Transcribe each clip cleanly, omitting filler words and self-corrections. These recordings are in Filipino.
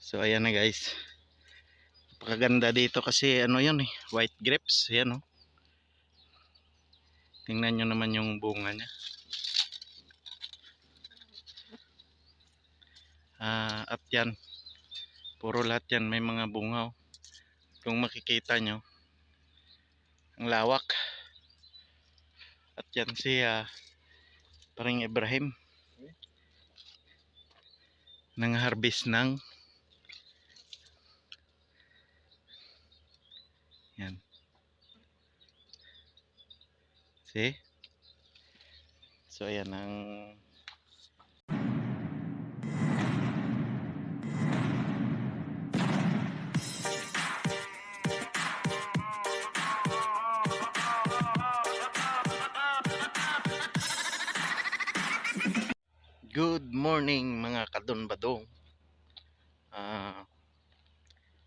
So ayan na guys. Napakaganda dito kasi ano yun white grapes. Ayan oh. Tingnan nyo naman yung bunga niya. At yan. Puro lahat yan may mga bunga oh. Kung makikita nyo. Ang lawak. At yan si Paring Ibrahim. Nang-harvest ng yan. See? So ayan ang good morning mga kadon-badong.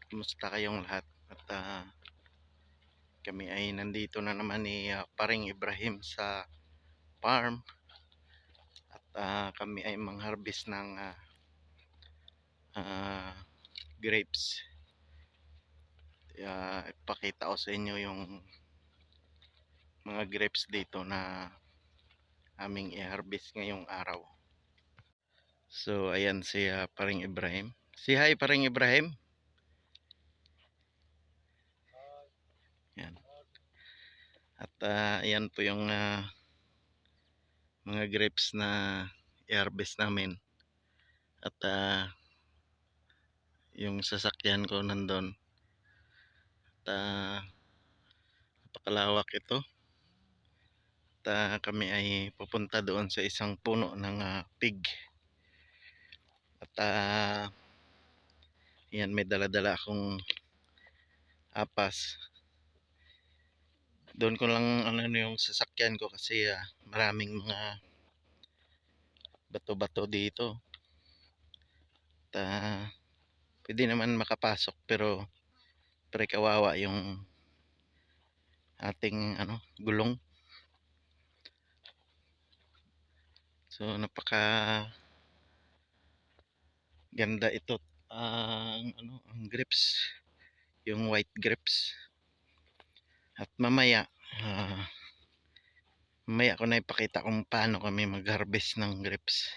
Kumusta kayong lahat? At kami ay nandito na naman ni Paring Ibrahim sa farm. At kami ay mang-harvest ng grapes. Ipakita ko sa inyo yung mga grapes dito na aming i-harvest ngayong araw. So ayan si Paring Ibrahim. Si hi Paring Ibrahim. Yan. At ayan po yung mga grapes na i-harvest namin. At yung sasakyan ko nandun. At napakalawak ito. At kami ay pupunta doon sa isang puno ng pig. At yan, may dala-dala akong apas. Doon ko lang ano yung sasakyan ko kasi maraming mga bato-bato dito. At pwede naman makapasok pero kawawa yung ating gulong. So napaka ganda ito ang grapes, yung white grapes. At mamaya ko na ipakita kung paano kami mag-harvest ng grapes.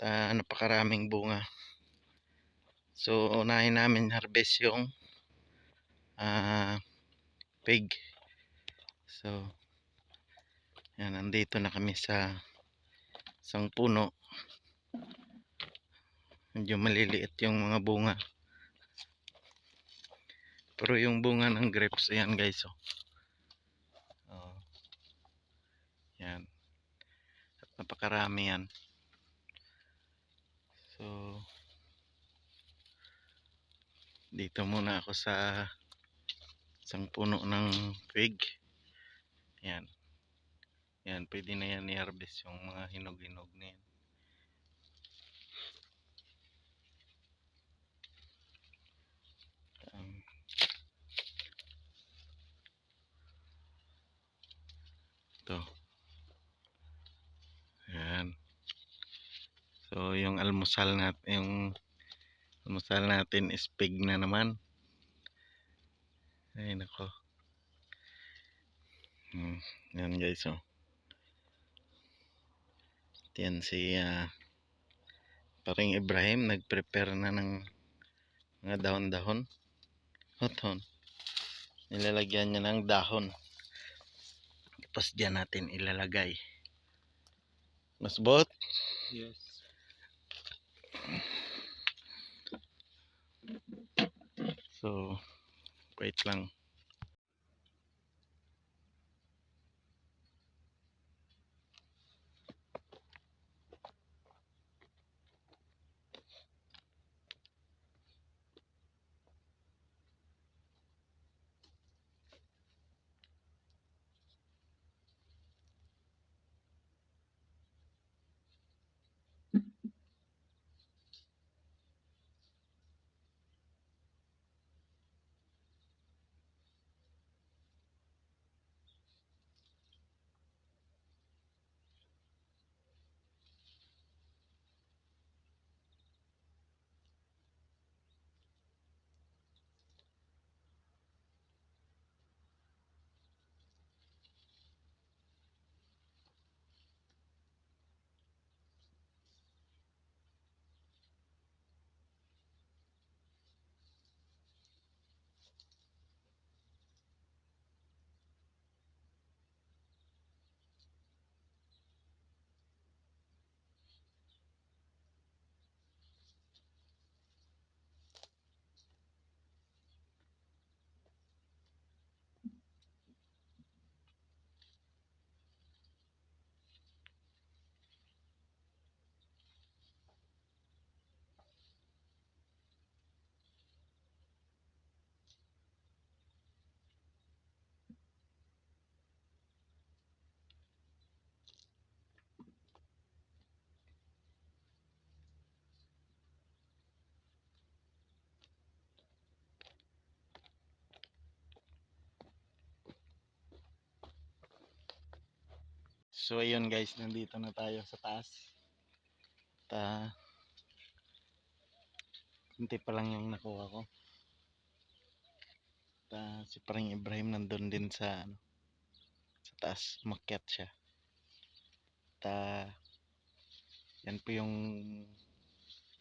At napakaraming bunga. So unahin namin harvest yung pig. So yan, nandito na kami sa isang puno. Medyo maliliit yung mga bunga. Pero yung bunga ng grapes, ayan guys yan. At napakarami yan. So dito muna ako sa isang puno ng fig. Yan. Yan, pwede na yan i-harvest yung mga hinog-hinog na yan. Ito. Yan. So yung almusal natin is pig na naman. Ay nako. Yan guys yan si Paring Ibrahim nag-prepare na ng mga dahon-dahon. Hoton. Nilalagyan niya ng dahon. Tapos diyan natin ilalagay. Masbot? Yes. So wait lang. So ayun guys, nandito na tayo sa taas. Hindi pa lang yung nakuha ko. Si Parang Ibrahim nandun din sa taas, umakyat siya. Yan po yung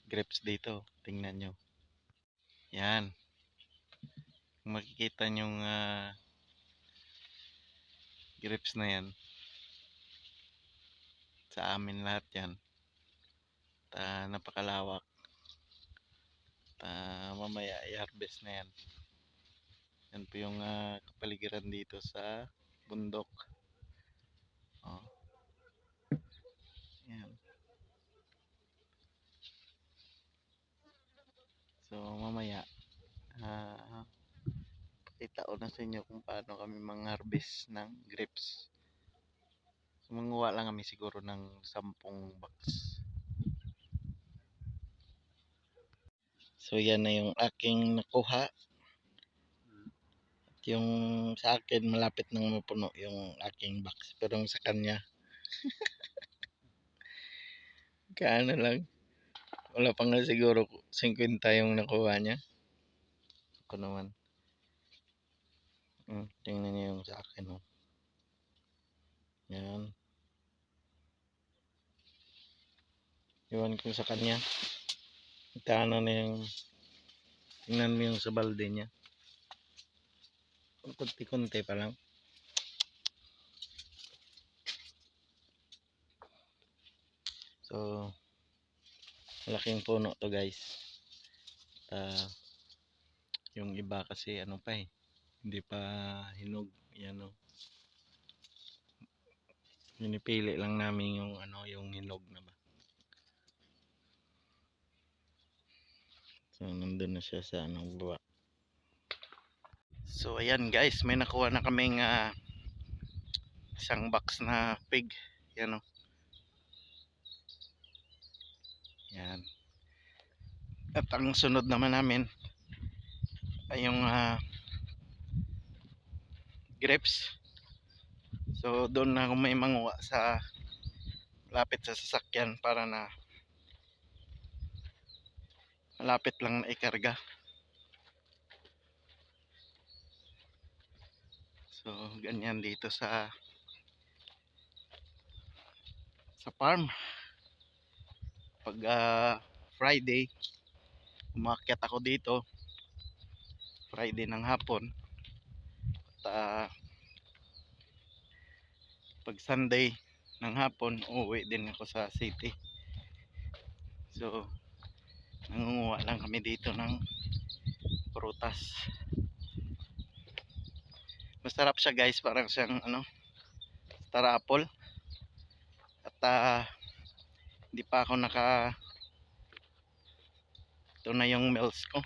grapes dito, tingnan nyo. Yan, kung makikita nyo yung grapes na yan, sa amin lahat yan. Napakalawak. Mamaya i-harvest na yan. Yan po yung kapaligiran dito sa bundok. Oh. Yan. So mamaya pakita ko na sa inyo kung paano kami mang-harvest ng grapes. So manguha lang kami siguro ng 10 box. So yan na yung aking nakuha. At yung sa akin malapit nang mapuno yung aking box. Pero yung sa kanya kaano lang. Wala pa nga siguro 50 yung nakuha niya. Ako naman. Tingnan niyo yung sa akin. Oh. Yan. Iwan ko sa kanya. Itaano na yung tingnan mo yung sa balde niya. Kunti-kunti pa lang. So malaking puno to guys. Yung iba kasi ano pa hindi pa hinog. Yan o. Pinipili lang namin yung yung hinog na ba. So nandun na siya sa baba. So ayan guys, may nakuha na kaming isang box na pig. Yan o. Yan. At ang sunod naman namin ay yung grapes. So doon na ako may manguha sa lapit sa sasakyan para na malapit lang na ikarga. So ganyan dito sa farm. Pag Friday umakyat ako dito Friday ng hapon. At pag Sunday ng hapon uuwi din ako sa city. So nangunguha lang kami dito ng prutas. Masarap siya guys, parang siyang star apple. At hindi pa ako ito na yung meals ko.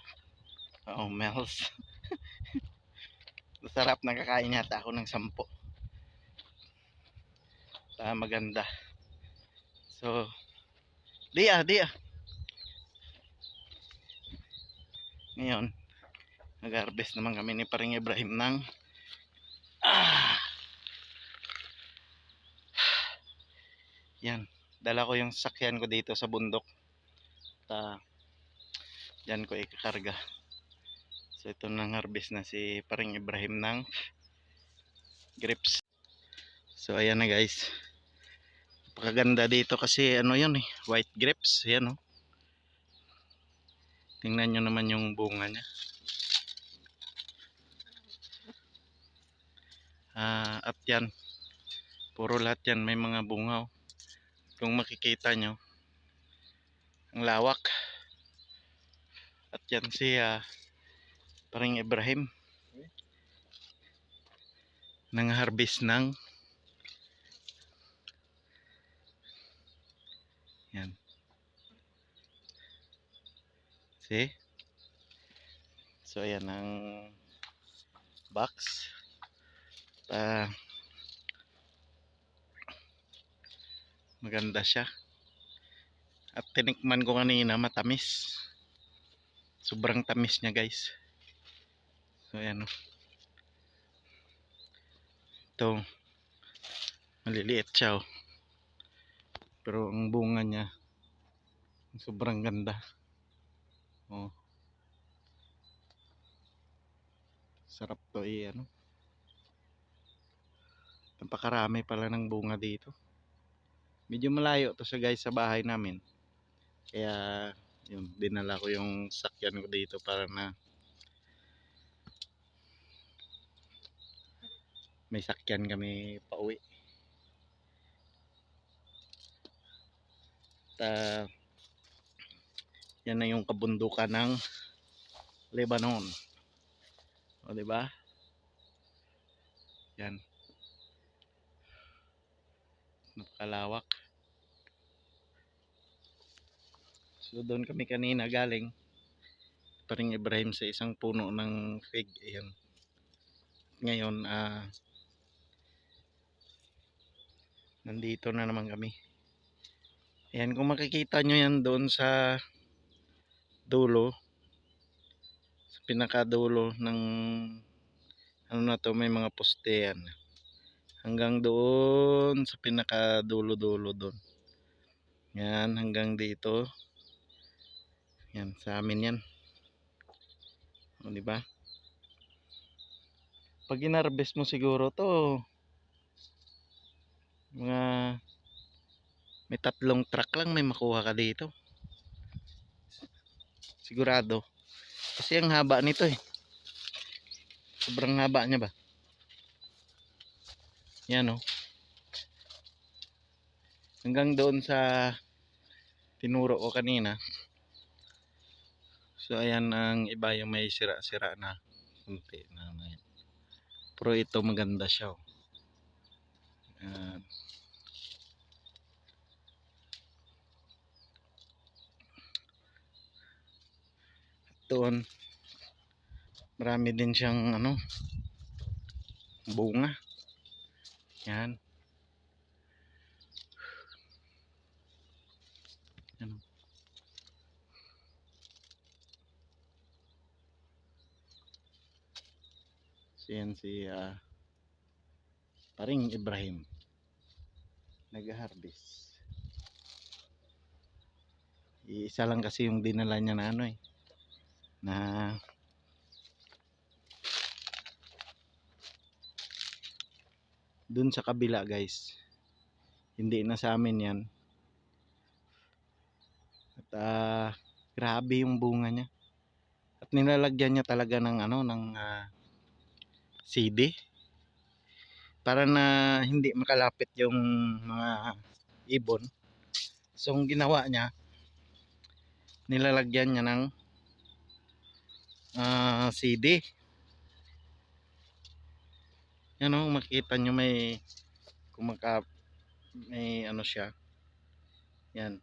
Meals. Masarap, nakakain yata ako ng 10. Maganda. So dia ngayon nag-harvest naman kami ni Parang Ibrahim ng yan, dala ko yung sasakyan ko dito sa bundok. Diyan ko ikakarga. So ito nang harvest na si Parang Ibrahim ng grapes. So ayan na guys, napakaganda dito kasi yun white grapes. Yan oh. Tingnan nyo naman yung bunga nya. At yan, puro lahat yan may mga bunga oh. Kung makikita nyo ang lawak. At yan si Parang Ibrahim nang harvest ng yan. See? So ayan ang box. Maganda siya. At tinikman ko kanina, matamis. Sobrang tamis niya guys. So ayan oh. Ito Maliliit siya oh. Pero ang bunga niya sobrang ganda. Oh. Sarap to ano. Napakarami pala ng bunga dito. Medyo malayo to sa guys sa bahay namin. Kaya yun, dinala ko yung sakyan ko dito para na may sakyan kami pauwi. At yan na yung kabundukan ng Lebanon. O di ba? Yan. Napakalawak. So doon kami kanina galing. Paring Ibrahim sa isang puno ng fig. Ayan. Ngayon nandito na naman kami. Ayan, kung makikita nyo yan doon sa dulo, sa pinakadulo ng ano na to, may mga poste yan. Hanggang doon sa pinakadulo-dulo doon. Yan, hanggang dito. Yan, sa amin yan. O, diba? Pag inarbest mo siguro to, mga may 3 truck lang may makuha ka dito. Sigurado. Kasi ang haba nito eh. Sobrang haba niya ba? Yan oh. Hanggang doon sa tinuro ko kanina. So ayan, ang iba yung may sira-sira na kunti na yan. Pero ito maganda siya oh. Ayan. Doon marami din siyang ano, bunga. Yan. Yan. Yan si paring Ibrahim nag-harvest. Isa lang kasi yung dinala niya na ano eh, na dun sa kabila guys, hindi na sa amin yan. At grabe yung bunga niya. At nilalagyan niya talaga ng ano, ng CD para na hindi makalapit yung mga ibon. So ang ginawa niya, nilalagyan niya ng CD. Yan o, makikita nyo may may ano siya. Yan.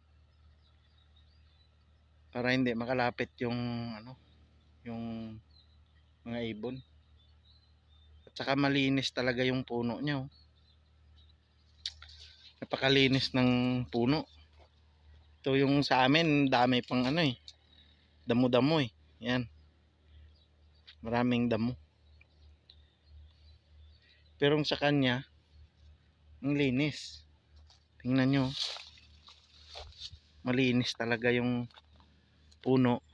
Para hindi makalapit yung ano, yung mga ibon. At saka malinis talaga yung puno niya oh. Napakalinis ng puno. Ito yung sa amin, dami pang ano eh, damo-damo eh. Yan. Maraming damo. Pero sa kanya, ang linis. Tingnan nyo. Malinis talaga yung puno.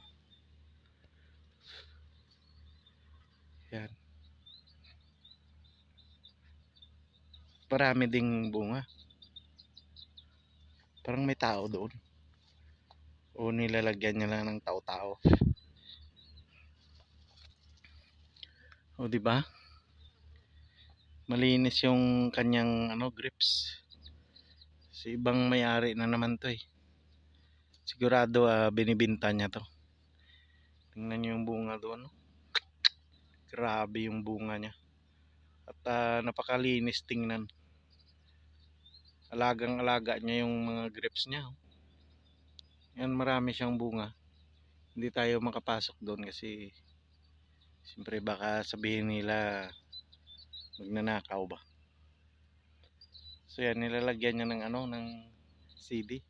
Yan. Marami ding bunga. Parang may tao doon. O nilalagyan niya lang ng tao-tao. O di ba? Malinis yung kanyang ano, grips. Si ibang may-ari na naman to eh. Sigurado binibinta niya to. Tingnan niyo yung bunga doon. Grabe yung bunga niya. At napakalinis tingnan. Alagang-alaga niya yung mga grapes niya. Yan, marami siyang bunga. Hindi tayo makapasok doon kasi siyempre baka sabihin nila magnanakaw ba. So yan, nilalagyan niya ng ano, ng CD.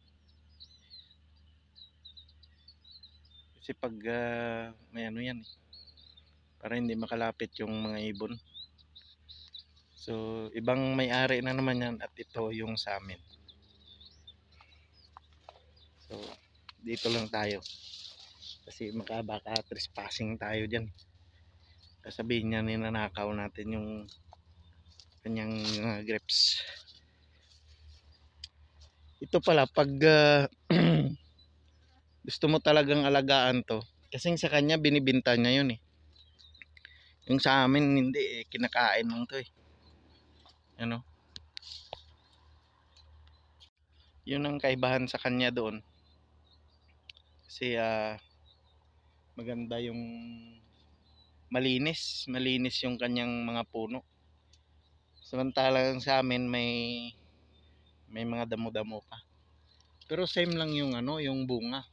Kasi pag may ano yan eh, para hindi makalapit yung mga ibon. So, ibang may-ari na naman yan at ito yung sa amin. So, dito lang tayo. Kasi baka trespassing tayo dyan. Kasabihin niya ninanakaw natin yung kanyang grapes. Ito pala, pag gusto mo talagang alagaan to, kasi sa kanya binibinta niya yun eh. Yung sa amin hindi eh, kinakain lang to eh. Ano? Yun ang kaibahan sa kanya doon. Kasi maganda yung malinis yung kanyang mga puno. Samantalang sa amin may mga damo-damo pa. Pero same lang yung ano, yung bunga.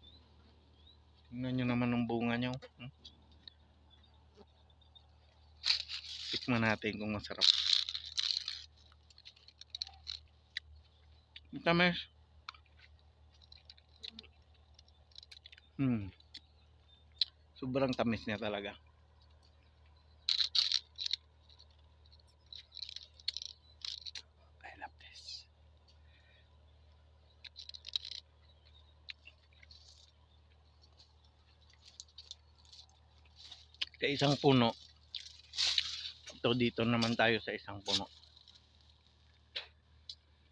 Tingnan nyo naman ang bunga nyo. Tikman natin kung masarap. Tamis. Sobrang tamis niya talaga. I love this. Sa isang puno. Ito dito naman tayo sa isang puno.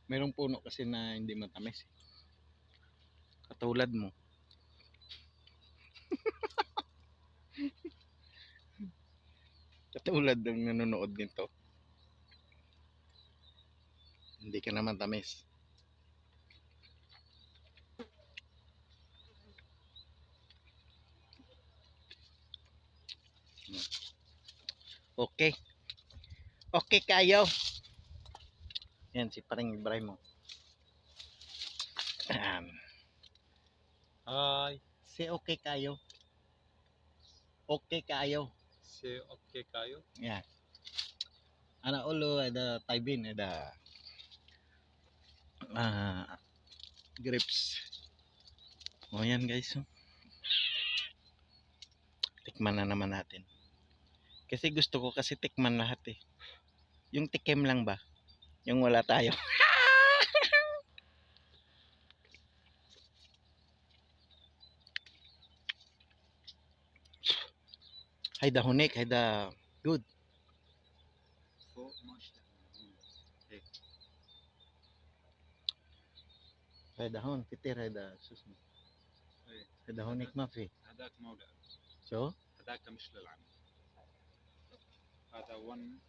Merong puno kasi na hindi matamis. Katulad mo. Katulad ng nanonood nito. Hindi ka naman tamis. Okay. Okay kayo. Yan si Paring Ibrahim mo. Hi, Si okay kayo. Okay kayo. say okay kayo. Yan. Ana ulo ada taibin ada grapes. O yan guys. Tikman na naman natin. Kasi gusto ko kasi tikman lahat eh. Yung tikim lang ba? Yung wala tayo. Hayda hunik, hayda good. So much. هيدا هون كتير هيدا شو اسمه إيه. هيدا هونيك ما في هذاك مولع. شو هذاك مش للعمل. هذا 1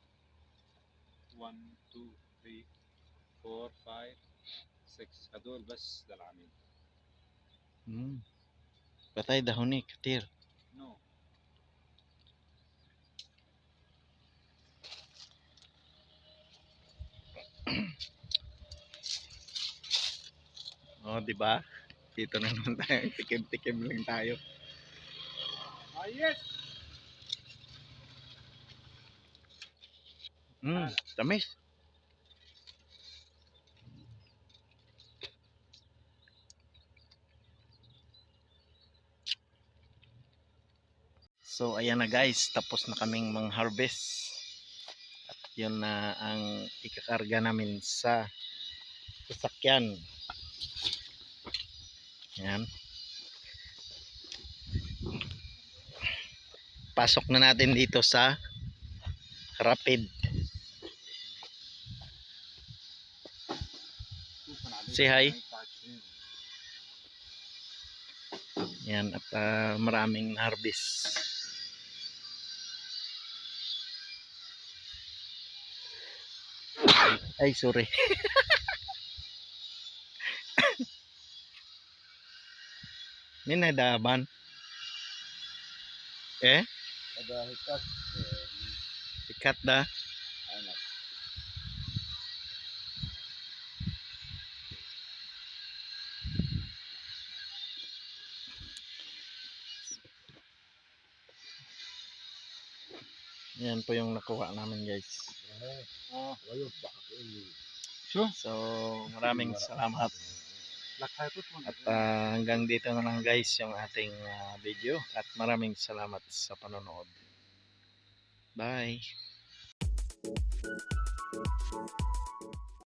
1 2 3 4 5 6 هدول بس للعميل. بس هيدا هونيك كتير نو. oh di ba dito na naman tayo tikim-tikim lang tayo Yes. tamis so ayan na guys tapos na kaming mang harvest at yun na ang ikakarga namin sa sasakyan yan pasok na natin dito sa Rapid say hi yan at maraming harvest ay sorry ninadaban هذا هيك ikat da أنا. yan po yung nakuha namin guys so maraming salamat at hanggang dito na lang guys yung ating video at maraming salamat sa panonood bye.